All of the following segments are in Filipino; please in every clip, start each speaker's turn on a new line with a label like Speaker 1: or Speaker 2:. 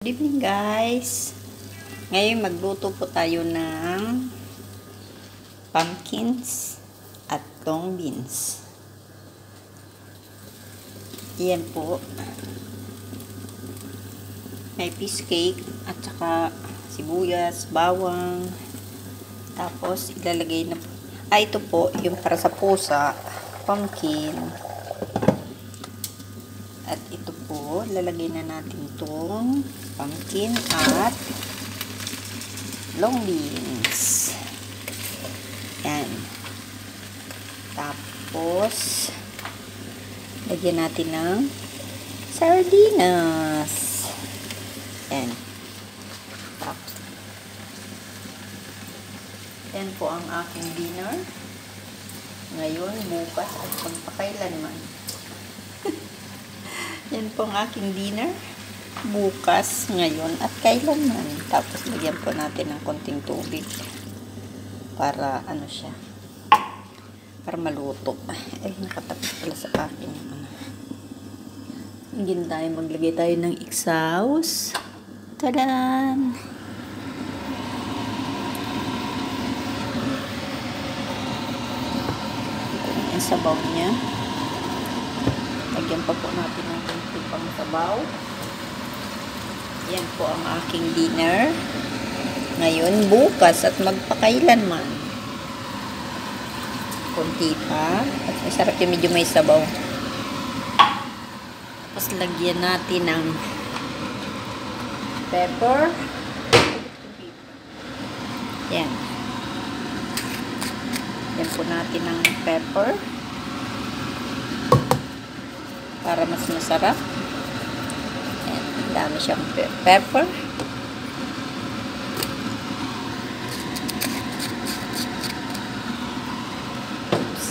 Speaker 1: Good evening guys. Ngayon magluto po tayo ng pumpkins at long beans. Yan po. May fish cake at saka sibuyas, bawang. Tapos ilalagay na po. Ito po yung para sa pusa, pumpkin. At ito po, lalagay na natin itong pumpkin at long beans. Yan. Tapos, lagyan natin ng sardinas. Yan. Tapos, yan po ang aking dinner. Ngayon, bukas at pagpakailanman. Yan po ang aking dinner. Bukas, ngayon, at kailanman. Tapos, lagyan po natin ng konting tubig. Para, ano siya. Para maluto. Ay, nakatapos pala sa akin. Hingin tayo, maglagay tayo ng exhaust. Tadaan! Ito na yung sabaw niya. Lagyan pa po natin ng konting pang sabaw. Yan po ang aking dinner. Ngayon, bukas at magpakailanman. Konti pa. At masarap yung medyo may sabaw. Tapos lagyan natin ng pepper. Yan. Lagyan po natin ng pepper. Para mas masarap. Ayan, dami siyang pepper. Oops.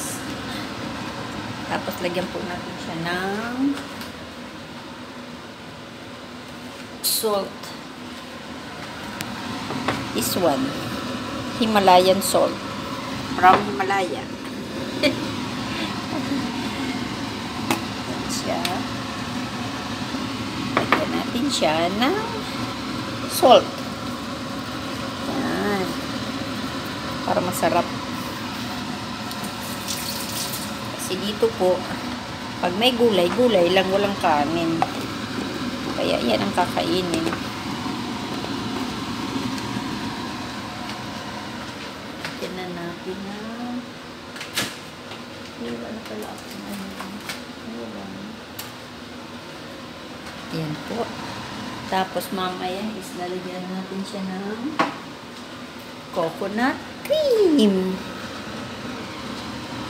Speaker 1: Tapos lagyan po natin siya ng salt. This one, Himalayan salt from Himalaya. Lagyan natin siya ng salt. Yan. Para masarap. Kasi dito po, pag may gulay, gulay lang, walang kanin. Kaya yan ang kakainin. Lagyan na natin na wala pala ako na yan po. Tapos mamaya is lalagyan natin siya ng coconut cream.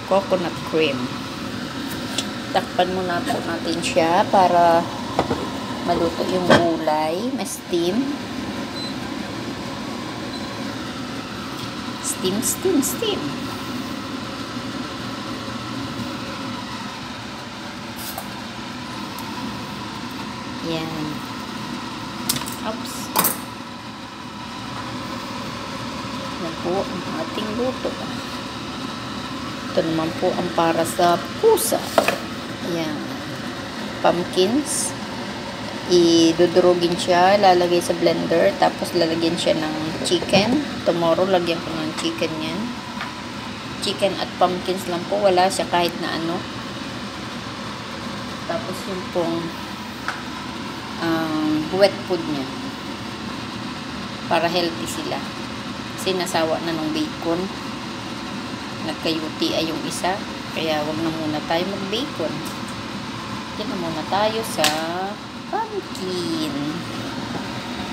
Speaker 1: Coconut cream. Takpan muna po natin siya para maluto yung gulay. Ma-steam. Steam, steam, steam. Yan. Oops. Yan po ang ating luto. Ito naman po ang para sa pusa. Yan. Pumpkins. Idudurugin siya. Lalagay sa blender. Tapos lalagyan siya ng chicken. Tomorrow lagyan ko ng chicken yan. Chicken at pumpkins lang po. Wala siya kahit na ano. Tapos yung pong wet food niya para healthy sila kasi nasawa na ng bacon, nagka-UTI yung isa, kaya wag na muna tayo mag-bacon. Yan na muna tayo sa pumpkin.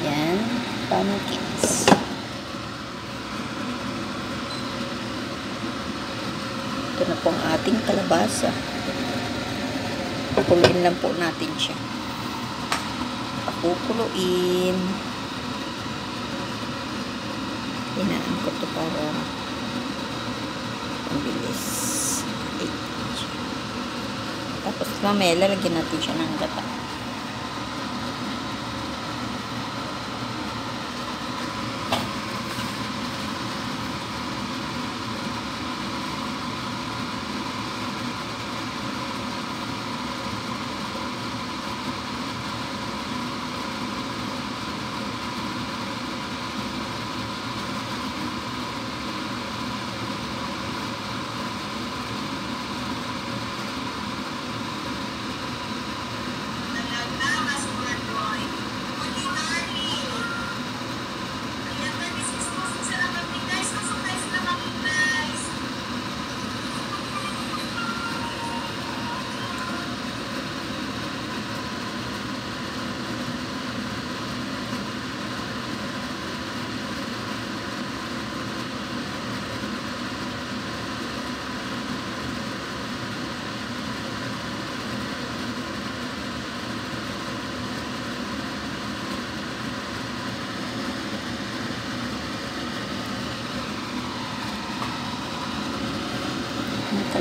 Speaker 1: Yan, pumpkins. Ito na po ang ating kalabasa. Kukuluin lang po natin siya. Kukuluin. Hinaan ko ito para mabilis. Tapos mamaya lalagyan natin siya ng gata.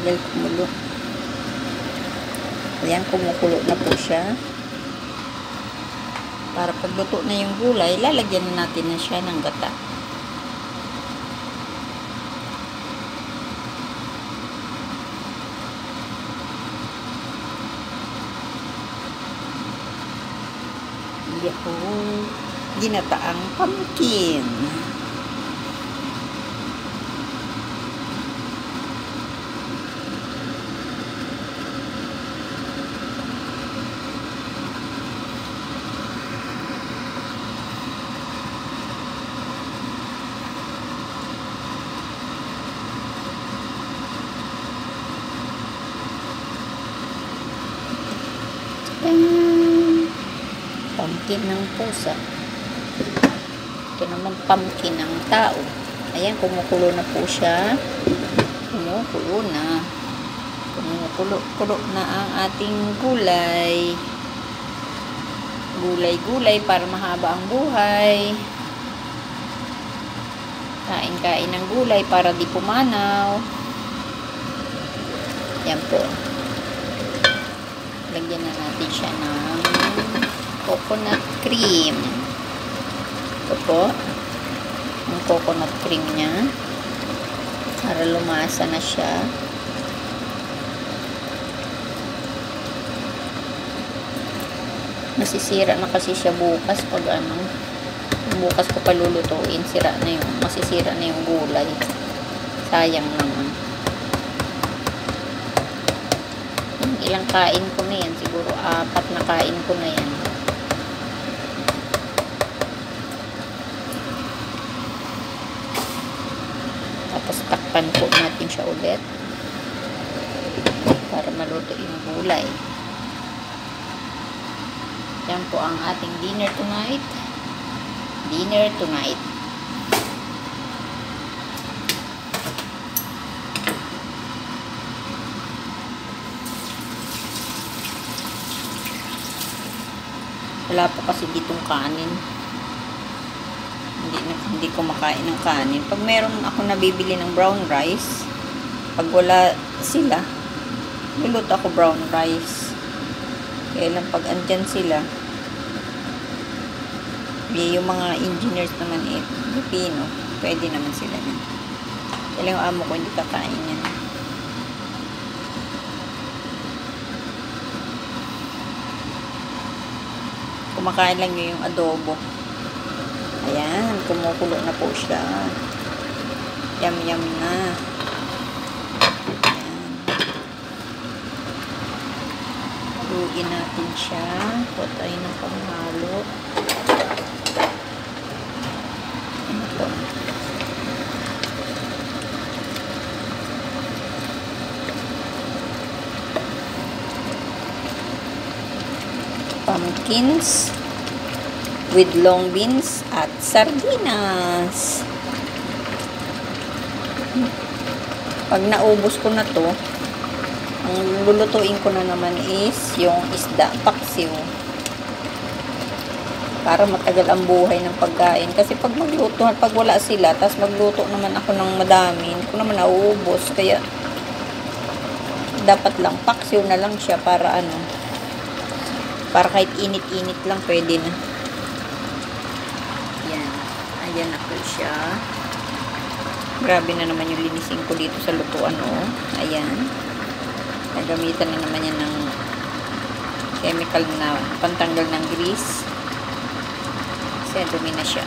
Speaker 1: Tagal kumulo. Ayan, kumukulo na po siya. Para pagluto na yung gulay, lalagyan natin na siya ng gata. Yung ginataang pumpkin. Pumpkin ng pusa. Ito naman pumpkin ng tao. Ayan, kumukulo na po siya. Kumukulo na. Kumukulo na ang ating gulay. Gulay-gulay para mahaba ang buhay. Kain-kain ng gulay para di pumanaw. Yan po. Lagyan na natin siya ng coconut cream. Ito po. Ang coconut cream niya. Para lumasa na siya. Masisira na kasi siya bukas pag bukas ko palulutuin, masisira na yung gulay. Sayang naman. Ilang kain ko na yan, siguro 4 na kain ko na yan. Tapos takpan po natin siya ulit para maluto yung gulay. Yan po ang ating dinner tonight. Dinner tonight. Wala po kasi ditong kanin. Hindi ko makain ng kanin. Pag meron ako nabibili ng brown rice, pag wala sila, luluto ako brown rice. Kaya lang pag andyan sila, yung mga engineers naman Filipino, pwede naman sila yan. Kaya yung amo ko hindi kakain yan. Kumakain lang yung adobo. Ayan, kumukulo na po siya. Yum yum na. Haluin natin siya. Huwag tayo ng panghalo. Ito. Pumpkins with long beans at sardinas. Pag naubos ko na to, ang lulutuin ko na naman is yung isda, paksiw. Para matagal ang buhay ng pagkain. Kasi pag magluto, pag wala sila, tapos magluto naman ako ng madami, hindi ko naman nauubos. Kaya, dapat lang, paksiw na lang siya para para kahit init-init lang, pwede na. Ayan. Ayan na po siya. Grabe na naman yung linisin ko dito sa lutuan, Ayan. Nagamitan na naman yan ng chemical na pantanggal ng grease. Kasi dumi na siya,